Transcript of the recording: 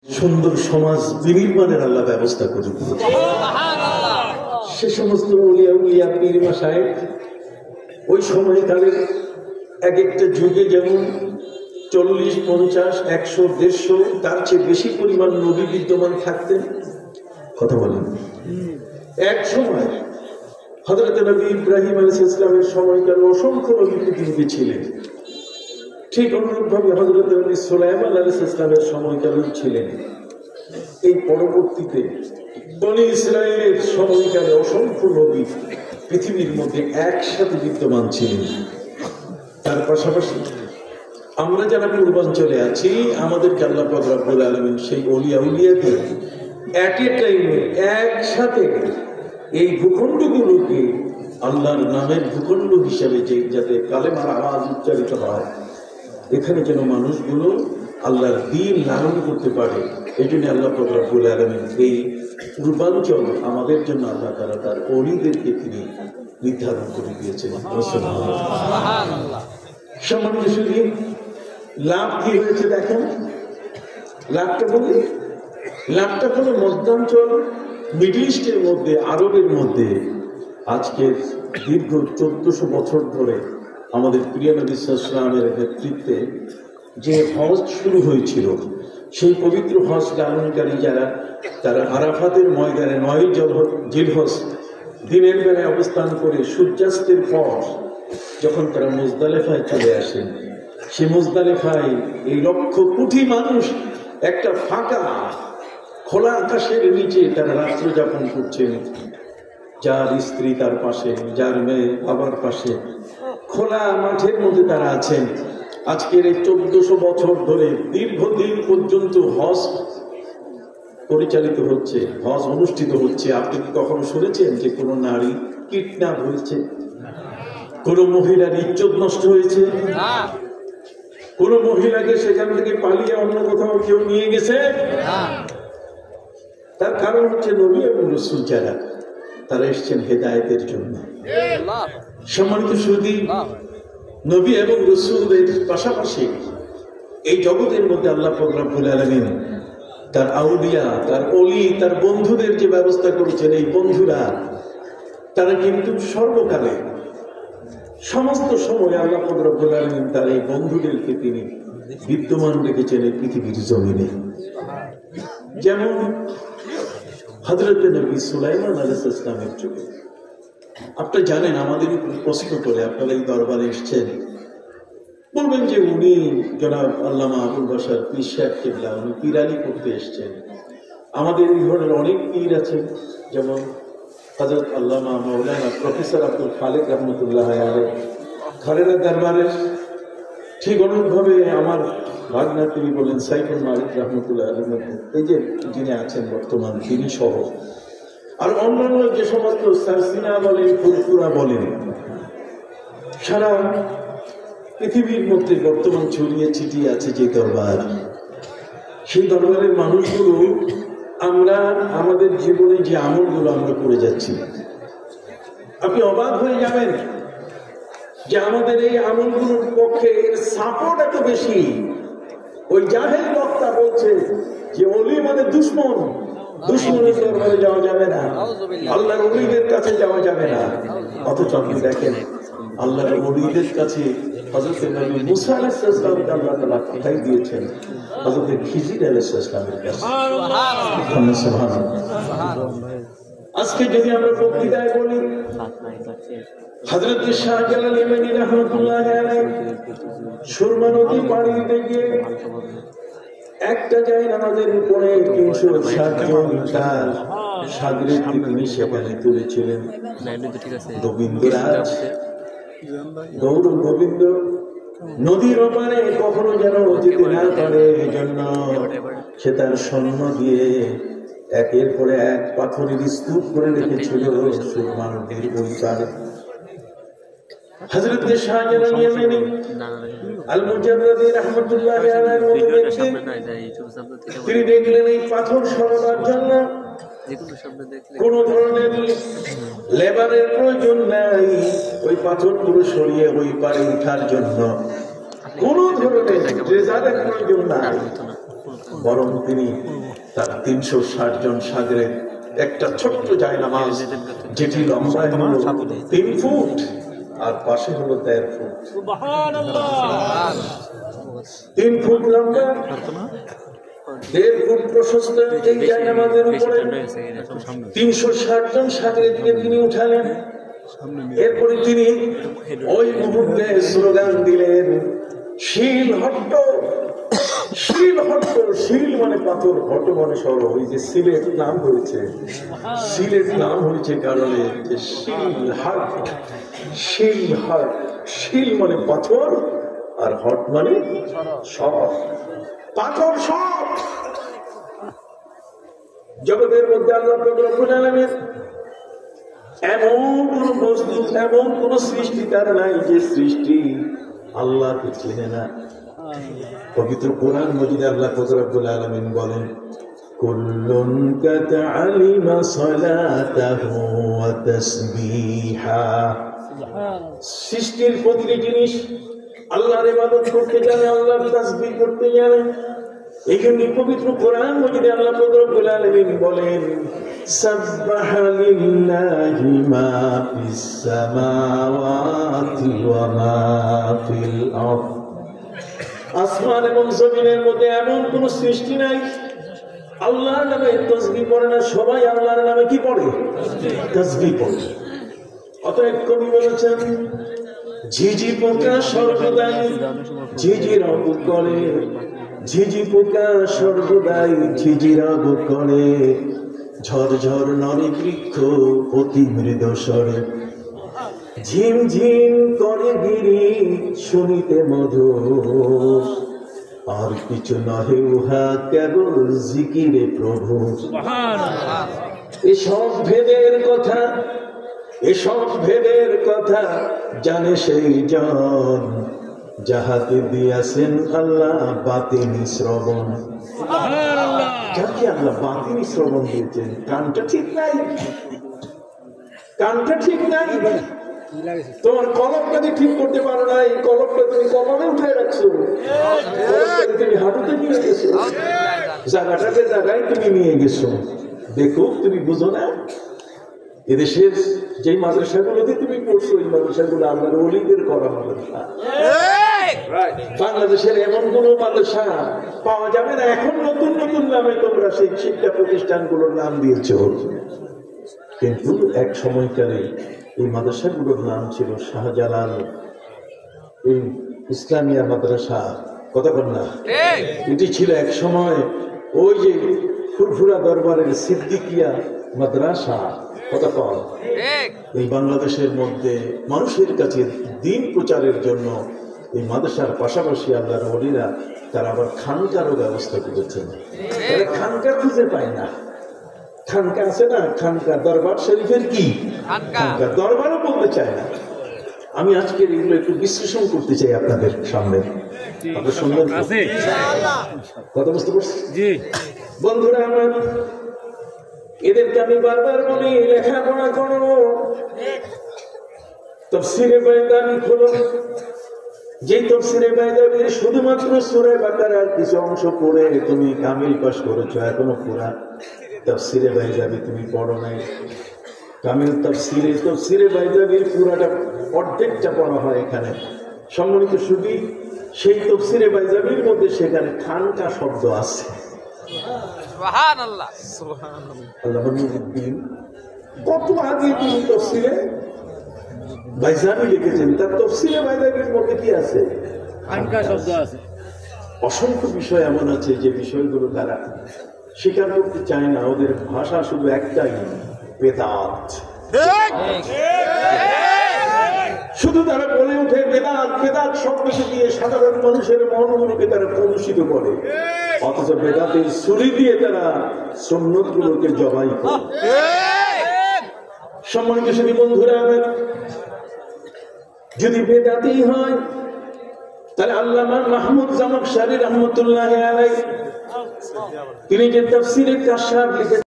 সুন্দর সমাজ বিনির্মাণের আল্লাহ ব্যবস্থা করে দিয়েছে। সে সমস্ত উলিয়া উলিয়া পীর মাশায়েখ ওই সময়ে তাদের এক একটা যুগে যেমন 40, 50, 100, 150 তার চেয়ে বেশি পরিমাণ নবী বিদ্যমান থাকতেন। কথা বলেন, এক সময় হযরত নবী ইব্রাহিম আলাইহিস সালামের সময়কার অসংখ্য নবী পৃথিবীতে ছিলেন। ঠিক অনুরূপভাবে হযরত নবী সুলাইমান আলাইহিস সালামের সময়কারও ছিলেন। এই পরবর্তীতে বনী ইসরাইলের সময়কালে অসংখ্য নবী পৃথিবীর মধ্যে একসাথে বিদ্যমান ছিলেন। তার পাশাপাশি আমরা যারা পূর্বাঞ্চলে আছি, আমাদেরকে আল্লাহ পাক রব্বুল আলামিন সেই ওলিয়া উলিয়াকে এট এ টাইমে একসাথে এই ভূখণ্ডগুলোকে আল্লাহর নামের ভূখণ্ড হিসাবে যাতে কালেমার আওয়াজ উচ্চারিত হয়, এখানে যেন মানুষগুলো আল্লাহর দ্বীন লালন করতে পারে, এই জন্য আল্লাহ পাক রব্বুল আলামিন এই পূর্বাঞ্চল আমাদের জন্য আল্লাহ তাআলা তার ওলিদেরকে তিনি নির্ধারণ করে দিয়েছেন। সম্মানিত শুধু লাভ কি হয়েছে দেখেন, লাভটা বলি, লাভটা হলো মধ্যাঞ্চল মিডল ইস্টের মধ্যে, আরবের মধ্যে আজকে দীর্ঘ 1400 বছর ধরে আমাদের প্রিয় নবী সাল্লাল্লাহু আলাইহি ওয়াসাল্লামের নেতৃত্বে যে হজ শুরু হয়েছিল, সেই পবিত্র হজ লালনকারী যারা, তারা আরাফাতের ময়দানে 9 জিলহজ দিনের বেলায় অবস্থান করে সূর্যাস্তের পর যখন তারা মুজদালিফায় চলে আসেন, সে মুজদালিফায় এই লক্ষ কোটি মানুষ একটা ফাঁকা খোলা আকাশের নিচে তারা রাত্রি যাপন করছেন। যার স্ত্রী তার পাশে, যার মেয়ে বাবার পাশে, খোলা মাঠের মধ্যে তারা আছেন। আজকের এই 1400 বছর ধরে দীর্ঘদিন পর্যন্ত হজ পরিচালিত হচ্ছে, হজ অনুষ্ঠিত হচ্ছে। আপনি কি কখনো শুনেছেন যে কোনো নারী কিডন্যাপ হয়েছে, কোন মহিলার ইজ্জত নষ্ট হয়েছে, কোন মহিলাকে সেখান থেকে পালিয়ে অন্য কোথাও কেউ নিয়ে গেছে? তার কারণ হচ্ছে নবী এবং রাসূল যারা, তারা এসেছেন হেদায়েতের জন্য। সম্মানিত সুধী, নবী এবং রাসূলের পাশাপাশি এই জগতের মধ্যে আল্লাহ পাক রব্বুল আলামিন তার আউলিয়া, তার ওলি, তার বন্ধুদের যে ব্যবস্থা করেছেন, এই বন্ধুরা তারা কিন্তু সর্বকালে সমস্ত সময় আল্লাহ পাক রব্বুল আলামিন তার এই বন্ধুদেরকে তিনি বিদ্যমান রেখেছেন এই পৃথিবীর জমিনে। যেমন হযরত নবী সুলাইমান আলাইহিস সালামের যুগে, আপনারা জানেন, আমাদের প্রশ্ন করে আপনারা এই দরবারে এসেছেন, বলবেন যে উনি জনাব আল্লামা আবুল বাশার পীর সাহেব কিবলা, উনি পীরানি করতে এসেছেন। আমাদের এই ধরনের অনেক পীর আছেন, যেমন হযরত আল্লামা মাওলানা প্রফেসর আব্দুল খালেক রহমতুল্লাহ আলাইহি খালেদা দরবারের। ঠিক অনুরূপভাবে আমার ভাগনা তিনি বলেন সাইফুল মালিক রহমতুল্লাহ আলাইহি, এই যে যিনি আছেন বর্তমান, তিনি সহ আর অন্যান্য যে সমস্ত সারসিনা বলেন, ফুরফুরা বলেন, সারা পৃথিবীর মধ্যে বর্তমান ছড়িয়ে ছিটিয়ে আছে যে দরবার, সেই দরবারের মানুষগুলো আমরা আমাদের জীবনে যে আমলগুলো আমরা করে যাচ্ছি, আপনি অবাক হয়ে যাবেন যে আমাদের এই আমলগুলোর পক্ষে এর সাপোর্ট এত বেশি। ওই জাহেল বক্তা বলছে যে ওলি মানে দুশমন, দুশমনের দরবারে যাওয়া যাবে না, আল্লাহর ওলিদের কাছে যাওয়া যাবে না। অথচ আপনি দেখেন আল্লাহর ওলিদের কাছে হযরত নবী মুসা আলাইহিস সালামকে আল্লাহ তাআলা পাঠাই দিয়েছেন হযরত খিজির আলাইহিস সালামের কাছে। সুবহানাল্লাহ। আজকে যদি আমরা বক্তৃতায় বলি, হযরত শাহজালাল ইমানি রাহমাতুল্লাহি আলাইহি সুরমা নদী পাড়ি দিতে গিয়ে একটা যায় নামাজের উপরে 360 জন তার সাগরেদকে তিনি সেখানে তুলেছিলেন। গোবিন্দরাজ, গৌর গোবিন্দ নদীর ওপারে কখনো যেন যেতে না পারে, এই জন্য সে তার স্বর্ণ দিয়ে একের পরে এক পাথরের স্তূপ করে রেখেছিল সুরমা নদীর ওই পারে। হযরত শাহজালাল ইয়ামানি আল মুজাদ্দিদি রাহমাতুল্লাহি আলাইহি তিনি দেখলেন এই পাথর সরানোর জন্য কোন ধরনের লেবারের প্রয়োজন নাই, ওই পাথরগুলো সরিয়ে ওই পারে উঠার জন্য কোন ধরনের ট্রেজারের প্রয়োজন নাই। বরং তিনি তার 360 জন সাগরে একটা ছোট্ট জায়নামাজ, যেটি লম্বায় হলো 3 ফুট আর পাশে হলো 1.5 ফুট। 3 ফুট লম্বা, 1.5 ফুট প্রশস্ত এই জায়নামাজের উপরে 360 জন সাগরে তিনি উঠালেন। এরপরে তিনি ওই মুহূর্তে স্লোগান দিলেন, শিল হট্ট, শিল হট্ট। শিল মানে পাথর, হট্ট মানে সরো। ওই যে সিলেট নাম হয়েছে, সিলেট নাম হয়েছে কারণে যে শিল হাট, শিল হাট। শিল মানে পাথর আর হট মানে সর, পাথর সর। জগতের মধ্যে আল্লাহ রব্বুল আলামিন এমন কোন বস্তু, এমন কোন সৃষ্টি তার নাই যে সৃষ্টি আল্লাহকে চেনে না। পবিত্র কোরআন মজিদে আল্লাহ রব্বুল আলামিন বলেন, কুল্লুন কাদ আলিমা সালাতাহু ওয়া তাসবিহা। সৃষ্টির প্রতিটি জিনিস আল্লাহর ইবাদত করতে জানে, আল্লাহর তাসবিহ করতে জানে। এখানে পবিত্র কোরআন মজিদে আল্লাহ রব্বুল আলামিন বলেন, সাব্বাহা লিল্লাহি মা ফিস সামাওয়াতি ওয়া মা ফিল আরদ। আসমান এবং জমিনের মধ্যে এমন কোন সৃষ্টি নাই আল্লাহর নামে তাসবিহ পড়ে না। সবাই আল্লাহর নামে কি পড়ে? তাসবিহ পড়ে। অতএব কবি বলেছেন, ঝিঝি পোকা সর্বদাই ঝিঝি রব করে, ঝিঝি পোকা সর্বদাই ঝিঝি রব করে, ঝরঝর নরে বৃক্ষ অতি মৃদু স্বরে, ঝিমঝিম করে গিরি শুনিতে মধুর, আর কিছু নহে উহা কেবল জিকিরে প্রভু। এসব ভেদের কথা, এসব ভেদের কথা জানে সেই জন যাহাতে দিয়াছেন আল্লাহ বাতিনি শ্রবণ। যাকে আল্লাহ বাতিনি শ্রবণ দিয়েছেন, কানটা ঠিক নাই, কানটা ঠিক নাই। তোমার কলমটা ঠিক করতে পারো না, এই কলমটা তুমি কলমে উঠে রাখছো, তুমি হাঁটুতে নিয়ে গেছো, জায়গাটাকে জায়গায় তুমি নিয়ে গেছো। দেখো, তুমি বুঝো না এদেশের যে মাদ্রাসাগুলোতে তুমি পড়ছো, এই মাদ্রাসাগুলো আল্লাহর ওলিদের করা মাদ্রাসা। বাংলাদেশের এমন কোন মাদ্রাসা পাওয়া যাবে না। এখন নতুন নতুন নামে তোমরা সেই শিক্ষা প্রতিষ্ঠানগুলোর নাম দিয়েছ, কিন্তু এক সময়কালে এই মাদ্রাসাগুলোর নাম ছিল শাহজালাল এই ইসলামিয়া মাদ্রাসা। কথা বল না? এটি ছিল এক সময় ওই যে ফুরফুরা দরবারের সিদ্দিকিয়া মাদ্রাসা। কথা কল। এই বাংলাদেশের মধ্যে মানুষের কাছে দিন প্রচারের জন্য এই মাদ্রাসার পাশাপাশি আল্লাহর ওলিরা তারা আবার খানকারও ব্যবস্থা করেছেন। তারা খানকা খুঁজে পায় না। খানকা আছে না, খানকা দরবার শরীফের কি খানকা, দরবারও বলতে চায় না। আমি আজকের এগুলো একটু বিশ্লেষণ করতে চাই আপনাদের সামনে। আপনার শুনবেন কথা বুঝতে পারছি? বন্ধুরা আমার, এদেরকে আমি বারবার বলি, লেখাপড়া করো, তাফসীরে বায়দাবি খোলো। যে তাফসীরে বায়দাবি শুধুমাত্র সূরা বাকারার কিছু অংশ পড়ে তুমি কামিল পাস করেছো, এখনো পুরা তাফসীরে বায়দাবি তুমি পড়ো নাই। কামিল তাফসীরে বায়দাবির পুরাটা অর্ধেকটা পড়া হয় এখানে। সম্মানিত সুধী, সেই তাফসীরে বায়দাবির মধ্যে সেখানে খানকা শব্দ আছে। সুবহানাল্লাহ, সুবহানাল্লাহ। কত আগে তিনি তাফসীরে বাইজাবি লিখেছেন, তার তাফসীরে বাইজাবির মধ্যে কি আছে? খানকা শব্দ আছে। অসংখ্য বিষয় এমন আছে যে বিষয়গুলো তারা স্বীকার করতে চায় না। ওদের ভাষা শুধু একটাই, বেদাত। শুধু তারা বলে ওঠে বেদাত, বেদাত শব্দটি দিয়ে সাধারণ মানুষের মনগুলোকে তারা প্রদূষিত করে, অথচ বেদাতের ছুরি দিয়ে তারা সুন্নতগুলোকে জবাই করে। সম্মানিত সুধী বন্ধুরা, যদি বেদাতি হয় তাহলে আল্লামা মাহমুদ জামাখশারী রাহমাতুল্লাহি আলাইহি তিনি যে তাফসীরে কাশফ লিখেছেন